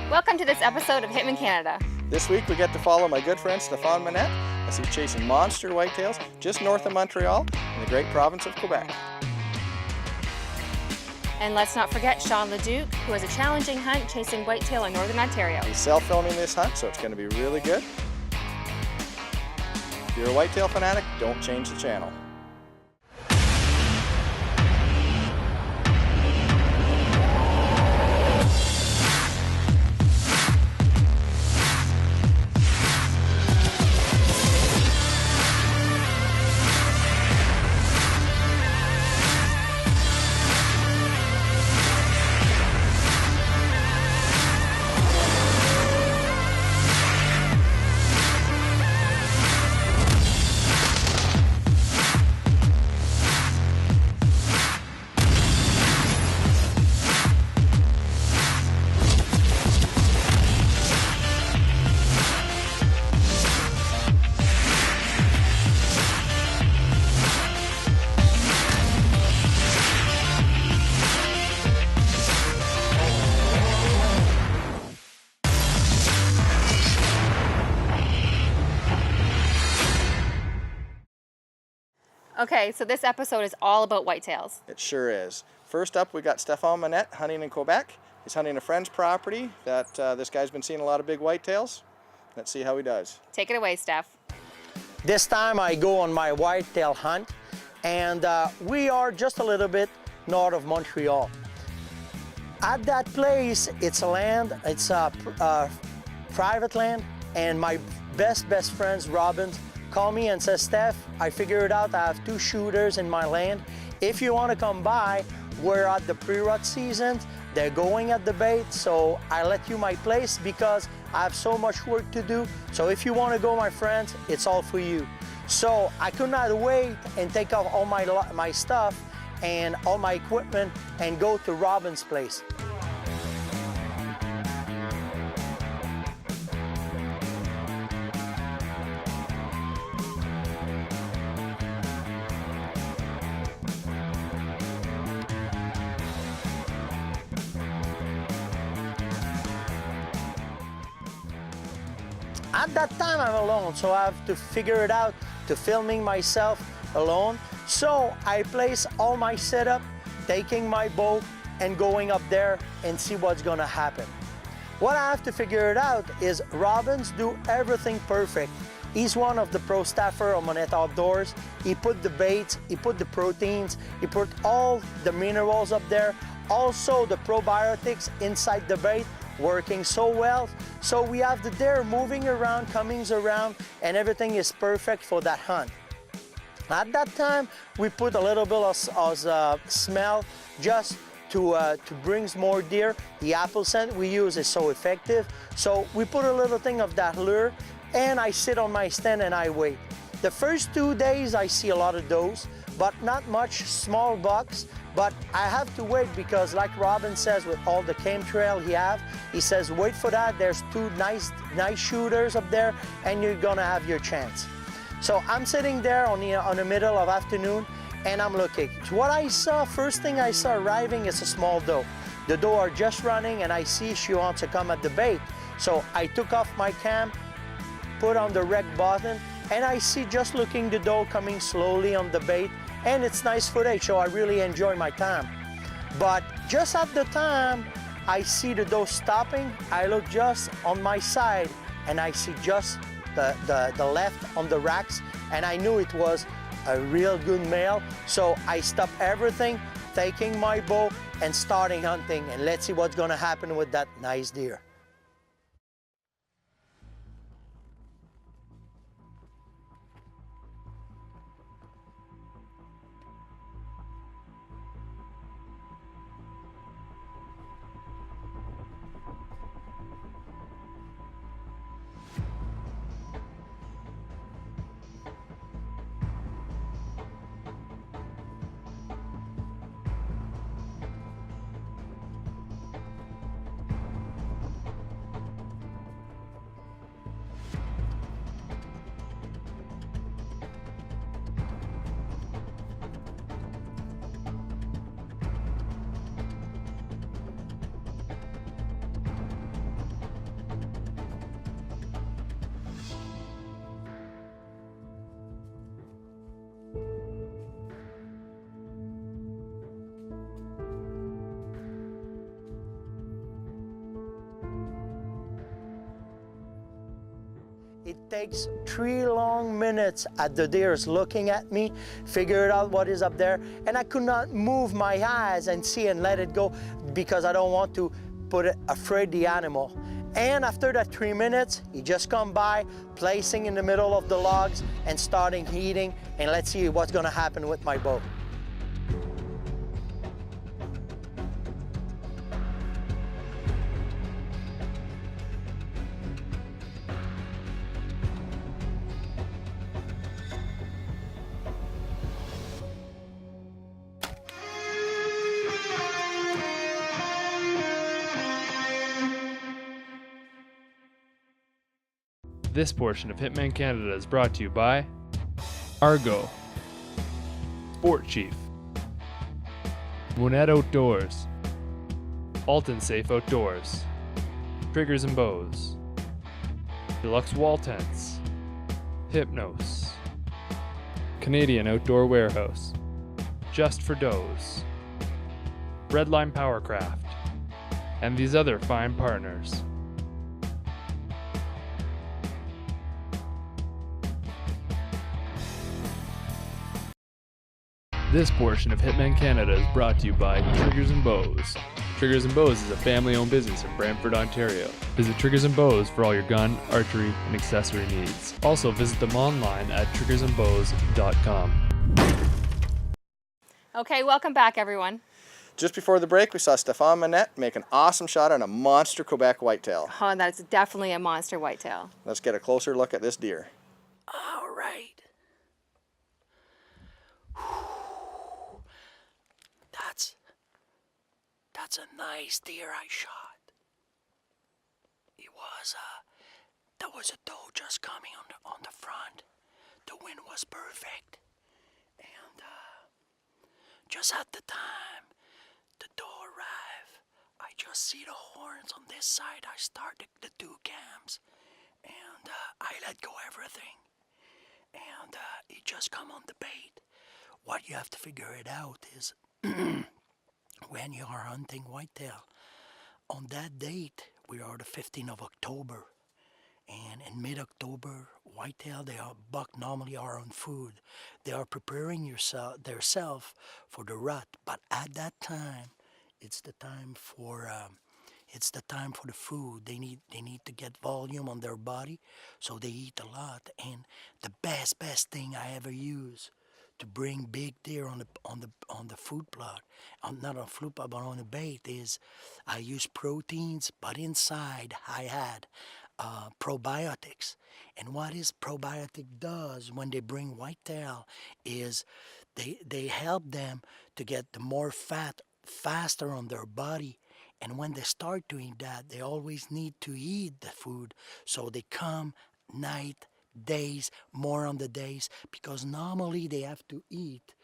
Welcome to this episode of Hitmen Canada. This week we get to follow my good friend Stephane Monette as he's chasing monster whitetails just north of Montreal in the great province of Quebec. And let's not forget Shaun Leduc, who has a challenging hunt chasing whitetail in northern Ontario. He's self-filming this hunt, so it's going to be really good. If you're a whitetail fanatic, don't change the channel. Okay, so this episode is all about whitetails. It sure is. First up, we got Stephane Monette hunting in Quebec. He's hunting a friend's property that this guy's been seeing a lot of big whitetails. Let's see how he does. Take it away, Steph. This time I go on my whitetail hunt, and we are just a little bit north of Montreal. At that place, it's a land, it's a private land, and my best friends, Robin, call me and says, Steph, I figured out I have 2 shooters in my land. If you want to come by, we're at the pre-rut season. They're going at the bait, so I let you my place because I have so much work to do. So if you want to go, my friends, it's all for you. So I could not wait and take off all my stuff and all my equipment and go to Robin's place. At that time, I'm alone, so I have to figure it out to filming myself alone. So I place all my setup, taking my bow and going up there and see what's gonna happen. What I have to figure it out is Robins do everything perfect. He's one of the pro staffer of Monette Outdoors. He put the baits, he put the proteins, he put all the minerals up there. Also the probiotics inside the bait, working so well. So we have the deer moving around, coming around, and everything is perfect for that hunt. At that time, we put a little bit of smell just to bring more deer. The apple scent we use is so effective. So we put a little thing of that lure, and I sit on my stand and I wait. The first 2 days, I see a lot of does, but not much small bucks. But I have to wait because, like Robin says, with all the chemtrail he says, wait for that. There's 2 nice shooters up there, and you're gonna have your chance. So I'm sitting there on the middle of afternoon, and I'm looking. So what I saw, first thing I saw arriving is a small doe. The doe are just running, and I see she wants to come at the bait. So I took off my cam, put on the rec button, and I see just looking the doe coming slowly on the bait. And it's nice footage, so I really enjoy my time. But just at the time, I see the doe stopping. I look just on my side, and I see just the left on the racks, and I knew it was a real good male. So I stopped everything, taking my bow, and starting hunting. And let's see what's gonna happen with that nice deer. It takes 3 long minutes at the deers looking at me, figure out what is up there, and I could not move my eyes and see and let it go because I don't want to afraid the animal. And after that 3 minutes, he just come by, placing in the middle of the logs and starting eating, and let's see what's gonna happen with my bow. This portion of Hitman Canada is brought to you by Argo, Sport Chief, Monette Outdoors, Alton Safe Outdoors, Triggers and Bows, Deluxe Wall Tents, Hypnos, Canadian Outdoor Warehouse, Just for Does, Redline Powercraft, and these other fine partners. This portion of Hitman Canada is brought to you by Triggers and Bows. Triggers and Bows is a family-owned business in Brantford, Ontario. Visit Triggers and Bows for all your gun, archery, and accessory needs. Also visit them online at triggersandbows.com. Okay, welcome back, everyone. Just before the break, we saw Stephane Monette make an awesome shot on a monster Quebec whitetail. Oh, that's definitely a monster whitetail. Let's get a closer look at this deer. All right. That's a nice deer I shot. There was a doe just coming on the front. The wind was perfect. And just at the time the doe arrived, I just see the horns on this side. I started the 2 cams and I let go everything. And he just come on the bait. What you have to figure it out is when you are hunting whitetail, on that date, we are the 15th of October, and in mid-October, whitetail, buck normally are on food. They are preparing themselves for the rut, but at that time, it's the time for the food. They need to get volume on their body, so they eat a lot. And the best thing I ever use to bring big deer on the food plot, not on food plot, but on the bait, is I use proteins, but inside I had probiotics. And what is probiotic does when they bring whitetail is they help them to get the more fat faster on their body. And when they start doing that, they always need to eat the food, so they come night, days, more on the days, because normally they have to eat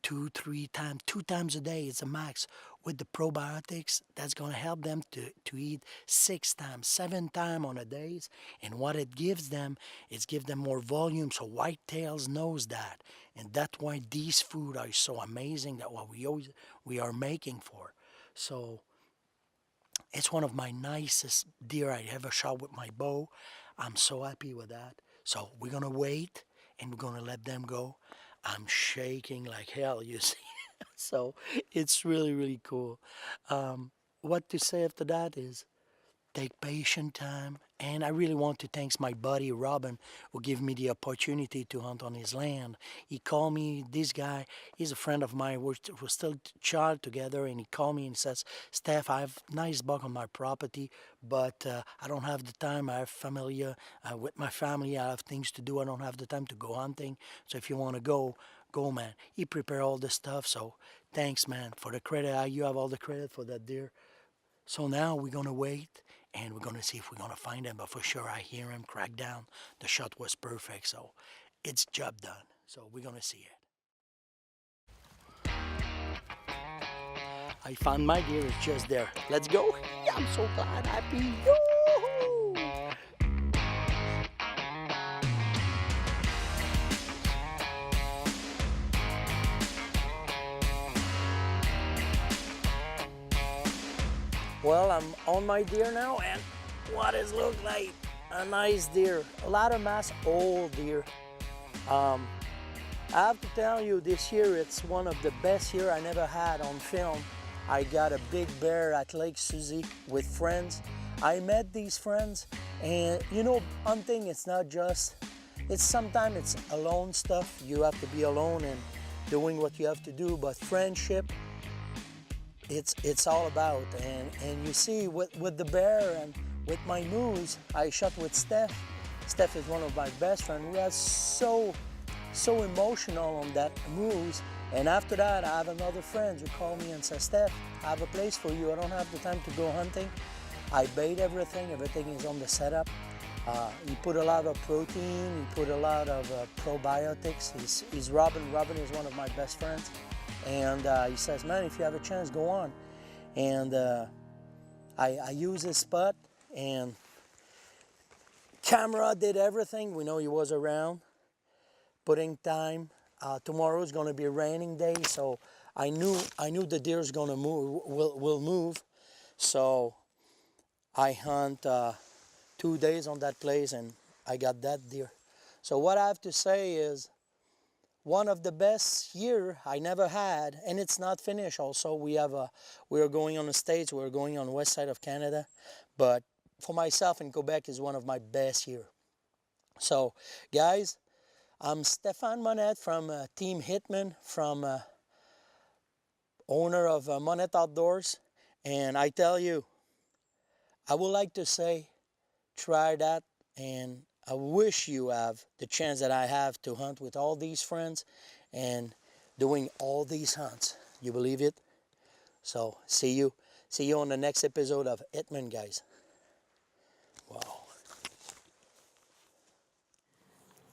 2 times a day is a max. With the probiotics, that's going to help them to eat 6 times, 7 times on a days. And what it gives them is give them more volume, so whitetails knows that. And that's why these food are so amazing, that what we are making for. So it's one of my nicest deer I ever shot with my bow. I'm so happy with that. So we're going to wait, and we're going to let them go. I'm shaking like hell, you see. So it's really, really cool. What to say after that is take patient time. And I really want to thank my buddy Robin, who gave me the opportunity to hunt on his land. He called me, this guy, he's a friend of mine. We're still child together, and he called me and says, Steph, I have nice buck on my property, but I don't have the time. I have family, with my family, I have things to do. I don't have the time to go hunting. So if you want to go, man. He prepared all the stuff, so thanks, man, for the credit. You have all the credit for that deer. So now we're going to wait, and we're going to see if we're going to find him. But for sure, I hear him crack down. The shot was perfect, so it's job done. So we're going to see it. I found my deer. It's just there. Let's go. Yeah, I'm so glad. Happy. Yoo-hoo! Well, I'm on my deer now, and what does it look like? a nice deer, a lot of mass, old deer. I have to tell you, this year it's one of the best year I never had on film. I got a big bear at Lake Susie with friends. I met these friends, and you know, hunting, it's not just, sometimes it's alone stuff. You have to be alone and doing what you have to do, but friendship, it's all about. And you see, with the bear and with my moose, I shot with Steph. Steph is one of my best friends. We are so emotional on that moose. And after that, I have another friend who called me and said, Steph, I have a place for you. I don't have the time to go hunting. I bait everything. Everything is on the setup. He put a lot of protein. He put a lot of probiotics. He's Robin. Robin is one of my best friends. And he says, man, if you have a chance, go on. And I use his spot, and camera did everything. We know he was around, putting time. Tomorrow is going to be a raining day, so I knew the deer is going to move, will move. So I hunt 2 days on that place, and I got that deer. So what I have to say is, one of the best year I never had, and it's not finished. Also, we are going on the States, we're going on the west side of Canada, but for myself in Quebec is one of my best year. So, guys, I'm Stephane Monette from Team Hitmen, from owner of Monette Outdoors, and I tell you, I would like to say, try that, and I wish you have the chance that I have to hunt with all these friends and doing all these hunts. You believe it? So, see you on the next episode of Hitmen, guys. Wow.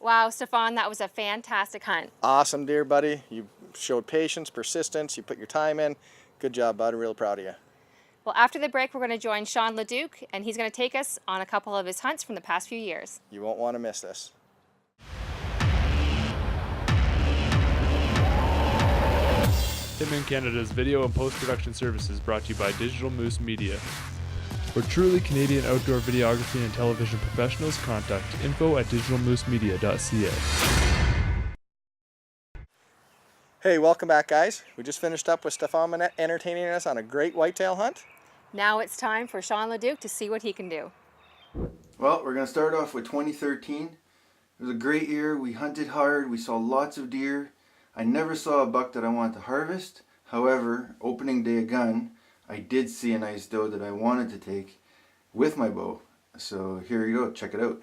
Wow, Stephane, that was a fantastic hunt. Awesome deer, buddy. You showed patience, persistence. You put your time in. Good job, bud. I'm real proud of you. Well, after the break, we're going to join Shaun Leduc, and he's going to take us on a couple of his hunts from the past few years. You won't want to miss this. Hitmen Canada's video and post-production services brought to you by Digital Moose Media. For truly Canadian outdoor videography and television professionals, contact info@digitalmoosemedia.ca. Hey, welcome back, guys. We just finished up with Stephane Monette entertaining us on a great whitetail hunt. Now it's time for Shaun Leduc to see what he can do. Well, we're going to start off with 2013. It was a great year. We hunted hard. We saw lots of deer. I never saw a buck that I wanted to harvest. However, opening day of gun, I did see a nice doe that I wanted to take with my bow. So here you go. Check it out.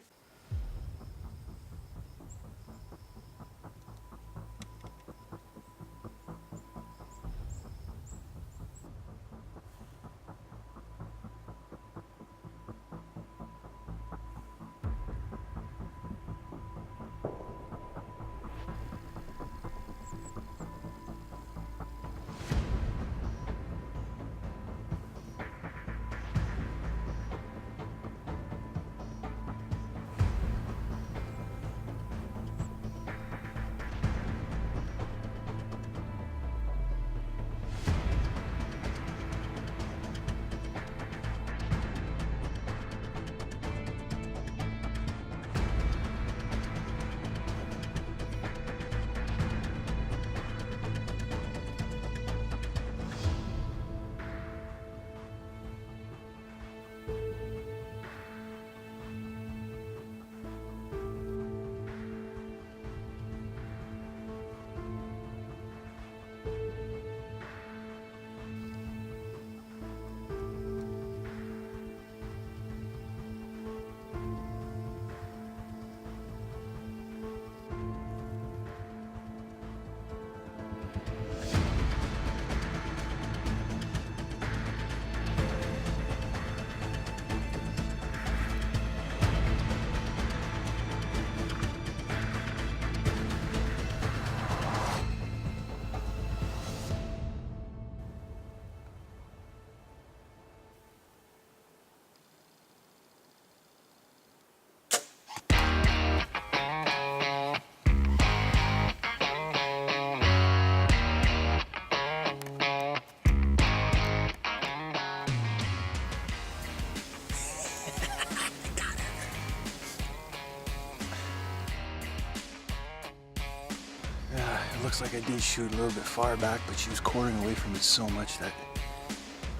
looks like I did shoot a little bit far back, but she was quartering away from me so much that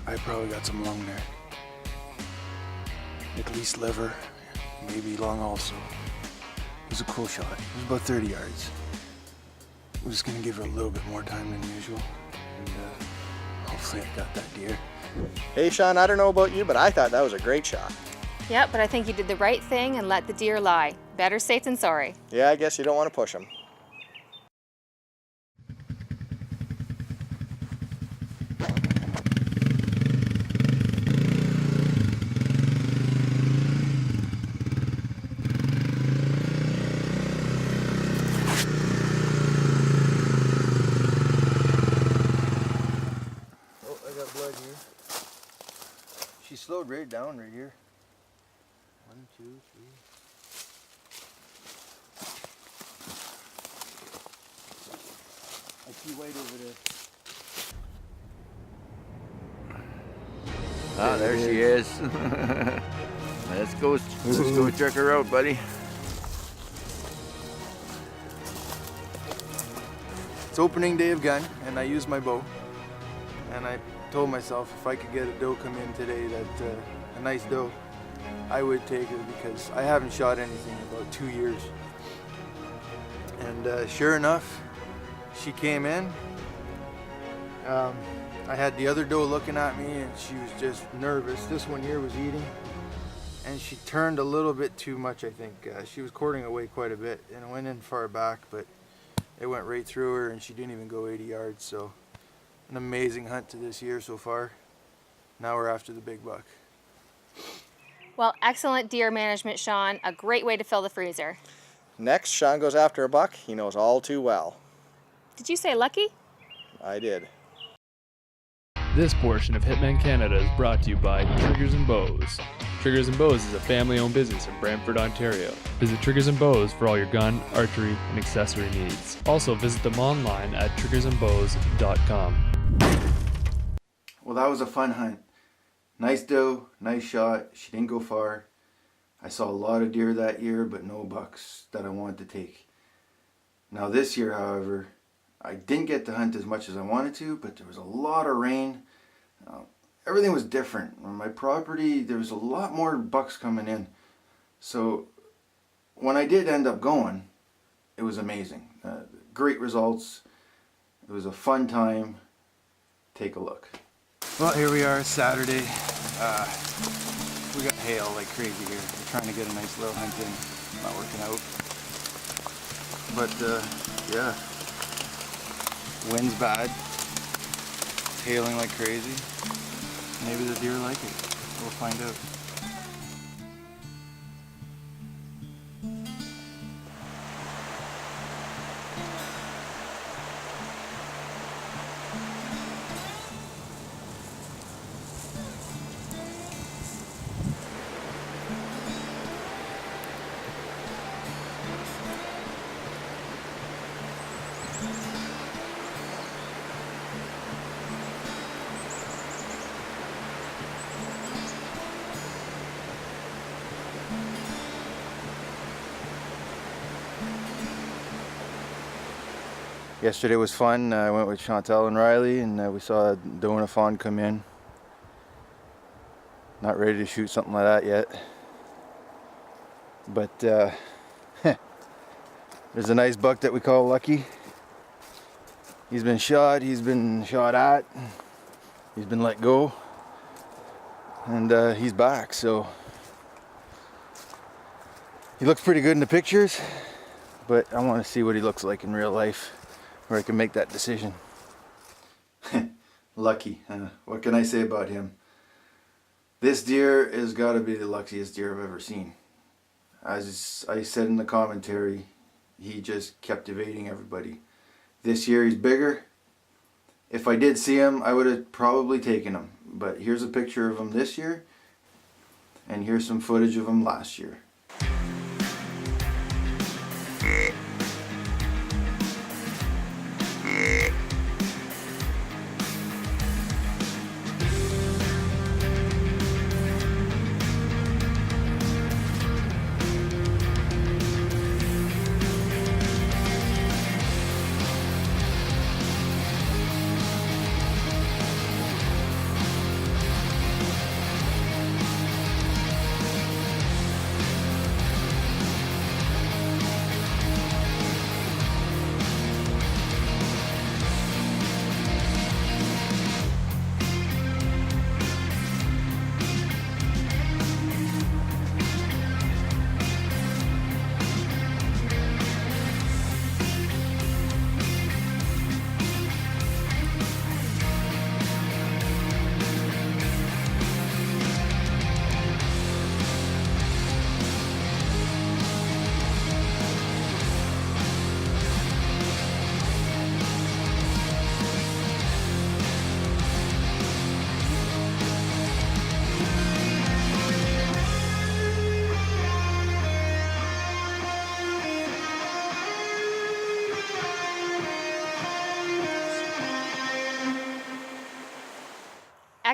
I probably got some lung there. At least liver, maybe lung also. It was a cool shot. It was about 30 yards. I'm just gonna give her a little bit more time than usual, and hopefully I got that deer. Hey Shaun, I don't know about you, but I thought that was a great shot. Yep, but I think you did the right thing and let the deer lie. Better safe than sorry. Yeah, I guess you don't want to push them. Oh, I got blood here. She slowed right down right here. 1, 2, 3. I see white over there. Ah, there she is. Let's go check her out, buddy. It's opening day of gun, and I used my bow. And I told myself if I could get a doe come in today, that a nice doe, I would take her because I haven't shot anything in about 2 years. And sure enough, she came in. I had the other doe looking at me and she was just nervous. This one here was eating and she turned a little bit too much, I think. She was quartering away quite a bit and it went in far back, but it went right through her and she didn't even go 80 yards. So an amazing hunt to this year so far. Now we're after the big buck. Well, excellent deer management, Shaun. A great way to fill the freezer. Next, Shaun goes after a buck he knows all too well. Did you say lucky? I did. This portion of Hitmen Canada is brought to you by Triggers and Bows. Triggers and Bows is a family-owned business in Brantford, Ontario. Visit Triggers and Bows for all your gun, archery, and accessory needs. Also, visit them online at triggersandbows.com. Well, that was a fun hunt. Nice doe, nice shot. She didn't go far. I saw a lot of deer that year, but no bucks that I wanted to take. Now this year, however, I didn't get to hunt as much as I wanted to, but there was a lot of rain. Everything was different. On my property, there was a lot more bucks coming in. So when I did end up going, it was amazing. Great results. It was a fun time. Take a look. Well, here we are, Saturday. We got hail like crazy here. We're trying to get a nice little hunt in. Not working out. But yeah, wind's bad. It's hailing like crazy. Maybe the deer like it. We'll find out. Yesterday was fun. I went with Chantel and Riley and we saw a doe and a fawn come in. Not ready to shoot something like that yet. But there's a nice buck that we call Lucky. He's been shot at, he's been let go, and he's back, so he looks pretty good in the pictures, but I want to see what he looks like in real life where I can make that decision. Lucky, what can I say about him? This deer has got to be the luckiest deer I've ever seen. As I said in the commentary, he just kept evading everybody. This year he's bigger. If I did see him, I would have probably taken him. But here's a picture of him this year, and here's some footage of him last year.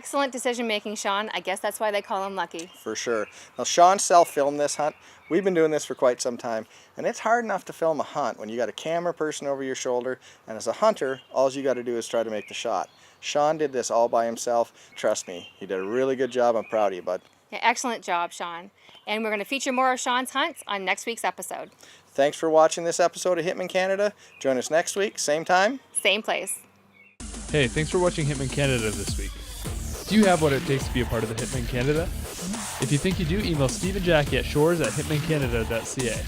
Excellent decision making, Shaun. I guess that's why they call him lucky. For sure. Now, Shaun self-filmed this hunt. We've been doing this for quite some time, and it's hard enough to film a hunt when you got a camera person over your shoulder, and as a hunter, all you got to do is try to make the shot. Shaun did this all by himself. Trust me, he did a really good job. I'm proud of you, bud. Yeah, excellent job, Shaun. And we're going to feature more of Shaun's hunts on next week's episode. Thanks for watching this episode of Hitmen Canada. Join us next week, same time. Same place. Hey, thanks for watching Hitmen Canada this week. Do you have what it takes to be a part of the Hitmen Canada? If you think you do, email Steve and Jackie at shores@hitmencanada.ca.